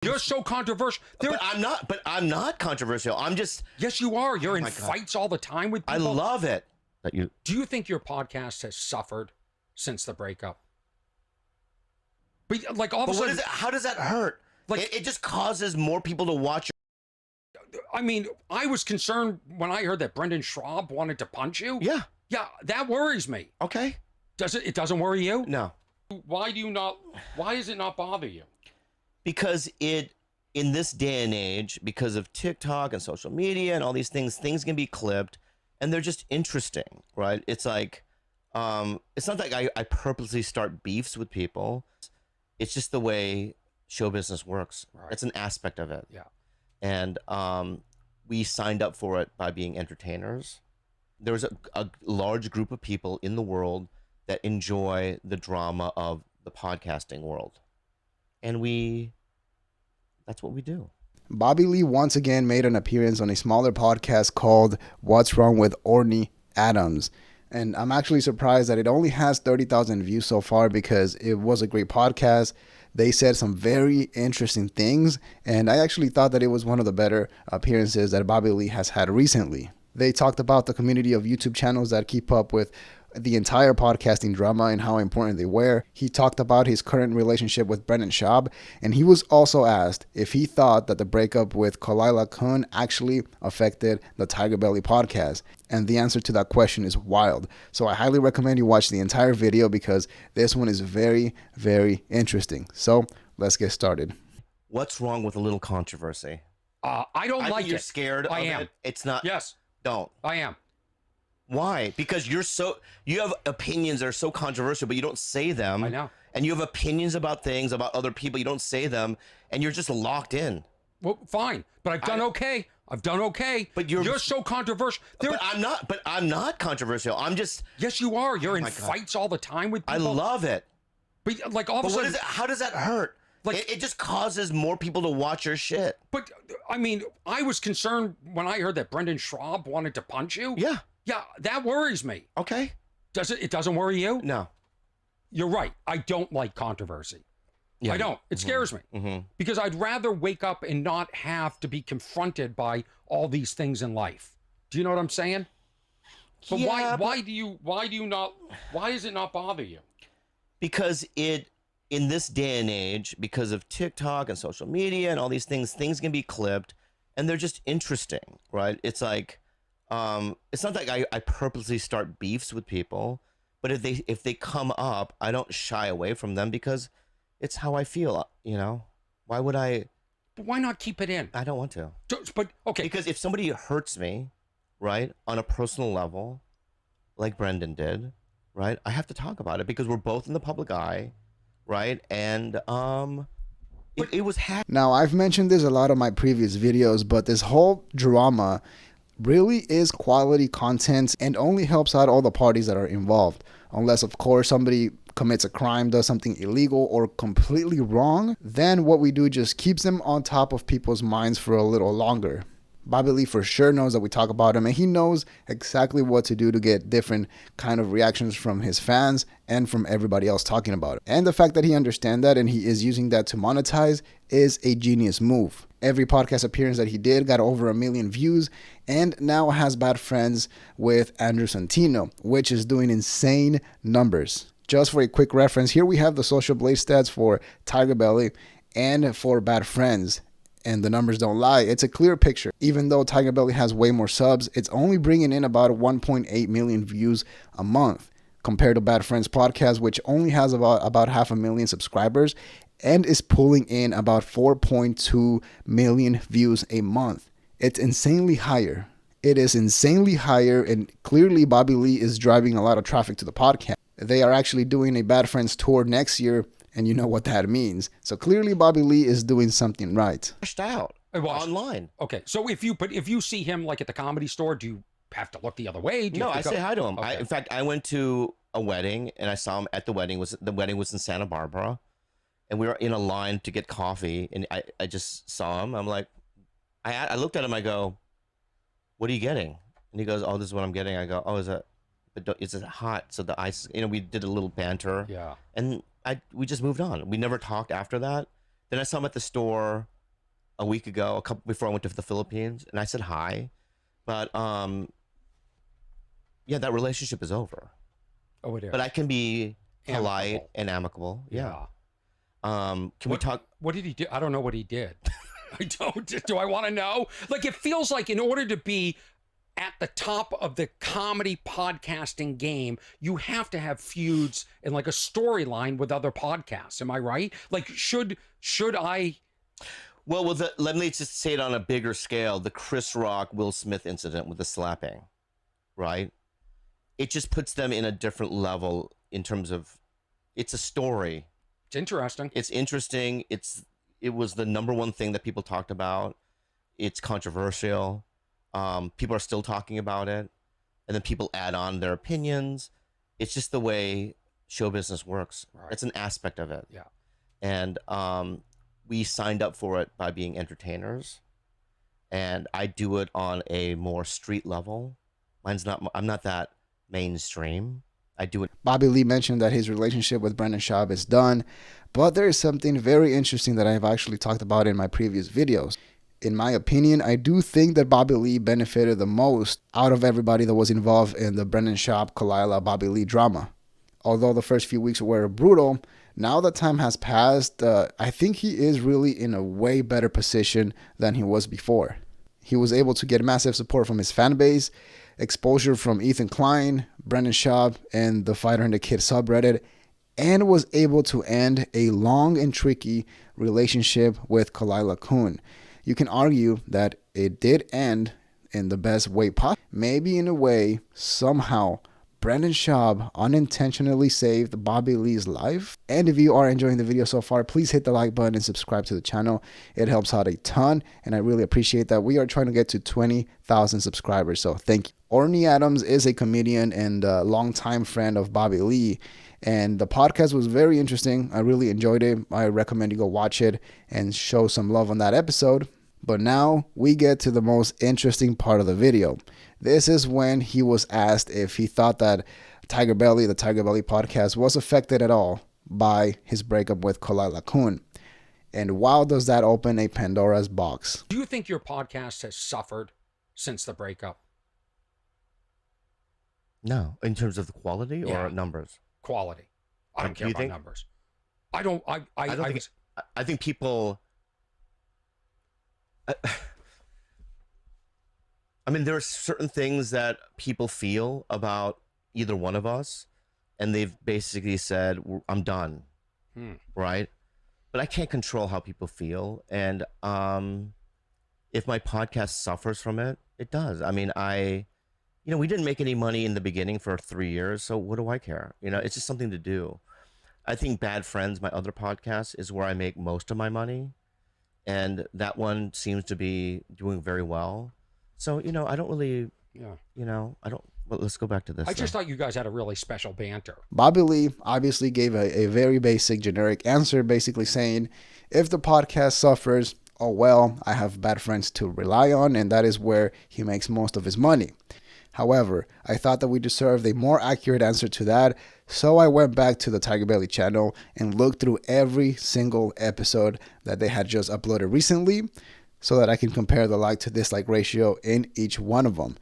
You're so controversial. But I'm not. But I'm not controversial. I'm just. Yes, you are. You're in fights all the time with people. I love it. Do you think your podcast has suffered since the breakup? But like all of a sudden, how does that hurt? Like it just causes more people to watch. I mean, I was concerned when I heard that Brendan Schaub wanted to punch you. Yeah. Yeah, that worries me. Okay. Does it? It doesn't worry you? No. Why does it not bother you? Because in this day and age, because of TikTok and social media and all these things can be clipped and they're just interesting, right? It's like, it's not like I purposely start beefs with people. It's just the way show business works. Right. It's an aspect of it. Yeah. And we signed up for it by being entertainers. There's a large group of people in the world that enjoy the drama of the podcasting world. And that's what we do. Bobby Lee once again made an appearance on a smaller podcast called What's Wrong with Orny Adams. And I'm actually surprised that it only has 30,000 views so far because it was a great podcast. They said some very interesting things, and I actually thought that it was one of the better appearances that Bobby Lee has had recently. They talked about the community of YouTube channels that keep up with the entire podcasting drama and how important they were. He talked about his current relationship with Brendan Schaub, and he was also asked if he thought that the breakup with Kalila Kun actually affected the Tiger Belly podcast. And the answer to that question is wild. So I highly recommend you watch the entire video because this one is very, very interesting. So let's get started. What's wrong with a little controversy? I don't like you're it. scared of it. It's not. Yes. Don't. I am. Why? Because you have opinions that are so controversial, but you don't say them. I know. And you have opinions about things, about other people, you don't say them, and you're just locked in. Well, fine, but I've done okay. I've done okay. But you're so controversial. But I'm not controversial. I'm just. Yes, you are. You're in fights all the time with people. I love it. But like all of a sudden, how does that hurt? Like it just causes more people to watch your shit. But I mean, I was concerned when I heard that Brendan Schaub wanted to punch you. Yeah. Yeah, that worries me. Okay. Does it? It doesn't worry you? No. You're right. I don't like controversy. Yeah. I don't. It scares me because I'd rather wake up and not have to be confronted by all these things in life. Do you know what I'm saying? But yeah, why does it not bother you? Because in this day and age, because of TikTok and social media and all these things can be clipped and they're just interesting, right? It's like, it's not like I purposely start beefs with people, but if they come up, I don't shy away from them because it's how I feel, you know? Why would I? But why not keep it in? I don't want to. But okay. Because if somebody hurts me, right, on a personal level, like Brendan did, right, I have to talk about it because we're both in the public eye, right? And it was Now, I've mentioned this a lot of my previous videos, but this whole drama really is quality content and only helps out all the parties that are involved. Unless, of course, somebody commits a crime, does something illegal or completely wrong, then what we do just keeps them on top of people's minds for a little longer. Bobby Lee for sure knows that we talk about him, and he knows exactly what to do to get different kind of reactions from his fans and from everybody else talking about it. And the fact that he understands that and he is using that to monetize is a genius move. Every podcast appearance that he did got over 1 million views and now has Bad Friends with Andrew Santino, which is doing insane numbers. Just for a quick reference, here we have the Social Blade stats for Tiger Belly and for Bad Friends. And the numbers don't lie. It's a clear picture. Even though Tiger Belly has way more subs, it's only bringing in about 1.8 million views a month compared to Bad Friends podcast, which only has about 500,000 subscribers and is pulling in about 4.2 million views a month. It's insanely higher. It is insanely higher, and clearly Bobby Lee is driving a lot of traffic to the podcast. They are actually doing a Bad Friends tour next year, and you know what that means. So clearly Bobby Lee is doing something right. Out online. Okay, so if you see him like at the Comedy Store, do you have to look the other way? No, I say hi to him. Okay. In fact, I went to a wedding and I saw him at the wedding. The wedding was in Santa Barbara, and we were in a line to get coffee, and I just saw him. I'm like, I looked at him. I go, "What are you getting?" And he goes, "Oh, this is what I'm getting." I go, "Oh, is it hot?" So the ice, we did a little banter. Yeah. And we just moved on. We never talked after that. Then I saw him at the store a week ago, a couple before I went to the Philippines, and I said hi. But yeah, that relationship is over. Oh, it is. But I can be polite Amicable. and amicable. Yeah. Can we What- talk? What did he do? I don't know what he did. I don't. Do I want to know? Like, it feels like in order to be at the top of the comedy podcasting game, you have to have feuds and like a storyline with other podcasts. Am I right? Like, should I? Well, let me just say it on a bigger scale. The Chris Rock Will Smith incident with the slapping, right? It just puts them in a different level in terms of it's a story. It's interesting. It's interesting. It was the number one thing that people talked about. It's controversial. People are still talking about it, and then people add on their opinions. It's just the way show business works. Right. It's an aspect of it. Yeah. And we signed up for it by being entertainers, and I do it on a more street level. I'm not that mainstream. I do it. Bobby Lee mentioned that his relationship with Brendan Schaub is done, but there is something very interesting that I've actually talked about in my previous videos. In my opinion, I do think that Bobby Lee benefited the most out of everybody that was involved in the Brendan Schaub, Kalila, Bobby Lee drama. Although the first few weeks were brutal, now that time has passed, I think he is really in a way better position than he was before. He was able to get massive support from his fan base, exposure from Ethan Klein, Brendan Schaub, and the Fighter and the Kid subreddit, and was able to end a long and tricky relationship with Kalila Kuhn. You can argue that it did end in the best way possible. Maybe in a way, somehow, Brendan Schaub unintentionally saved Bobby Lee's life. And if you are enjoying the video so far, please hit the like button and subscribe to the channel. It helps out a ton, and I really appreciate that. We are trying to get to 20,000 subscribers, so thank you. Orny Adams is a comedian and a longtime friend of Bobby Lee, and the podcast was very interesting. I really enjoyed it. I recommend you go watch it and show some love on that episode. But now we get to the most interesting part of the video. This is when he was asked if he thought that the Tiger Belly podcast, was affected at all by his breakup with Kalila Kuhn. And wow, does that open a Pandora's box. Do you think your podcast has suffered since the breakup? No, in terms of the quality Yeah. or numbers. Quality. I don't Do care you about think? numbers. I don't. I think people. I mean, there are certain things that people feel about either one of us, and they've basically said, "I'm done," right? But I can't control how people feel, and if my podcast suffers from it, it does. I mean, we didn't make any money in the beginning for 3 years, so what do I care? It's just something to do. I think Bad Friends, my other podcast, is where I make most of my money, and that one seems to be doing very well. So, I don't really, well, let's go back to this. I just thought you guys had a really special banter. Bobby Lee obviously gave a very basic, generic answer, basically saying, if the podcast suffers, oh well, I have Bad Friends to rely on, and that is where he makes most of his money. However, I thought that we deserved a more accurate answer to that, so I went back to the Tiger Belly channel and looked through every single episode that they had just uploaded recently, so that I can compare the like to dislike ratio in each one of them.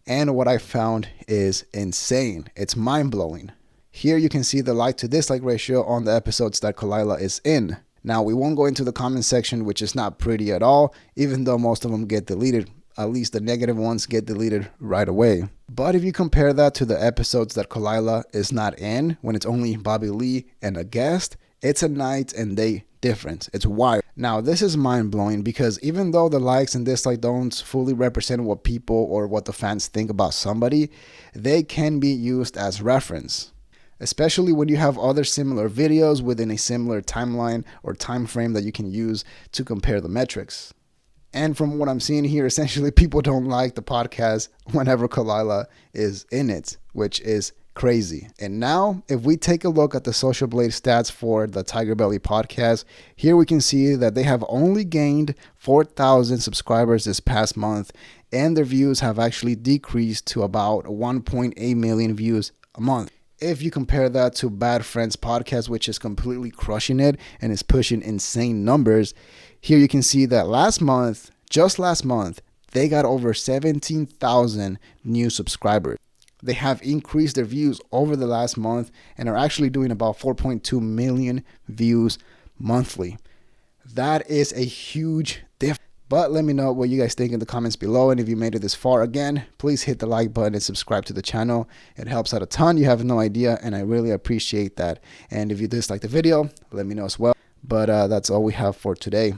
And what I found is insane. It's mind-blowing. Here you can see the like to dislike ratio on the episodes that Kalila is in. Now, we won't go into the comment section, which is not pretty at all, even though most of them get deleted. At least the negative ones get deleted right away. But if you compare that to the episodes that Kalila is not in, when it's only Bobby Lee and a guest, it's a night and day difference. It's wild. Now, this is mind-blowing because even though the likes and dislikes don't fully represent what people or what the fans think about somebody, they can be used as reference. Especially when you have other similar videos within a similar timeline or time frame that you can use to compare the metrics. And from what I'm seeing here, essentially people don't like the podcast whenever Kalila is in it, which is crazy. And now, if we take a look at the Social Blade stats for the Tiger Belly podcast, here we can see that they have only gained 4,000 subscribers this past month, and their views have actually decreased to about 1.8 million views a month. if you compare that to Bad Friends podcast, which is completely crushing it and is pushing insane numbers, here you can see that last month, just last month, they got over 17,000 new subscribers. They have increased their views over the last month and are actually doing about 4.2 million views monthly. That is a huge difference. But let me know what you guys think in the comments below. And if you made it this far, again, please hit the like button and subscribe to the channel. It helps out a ton. You have no idea, and I really appreciate that. And if you dislike the video, let me know as well. But that's all we have for today.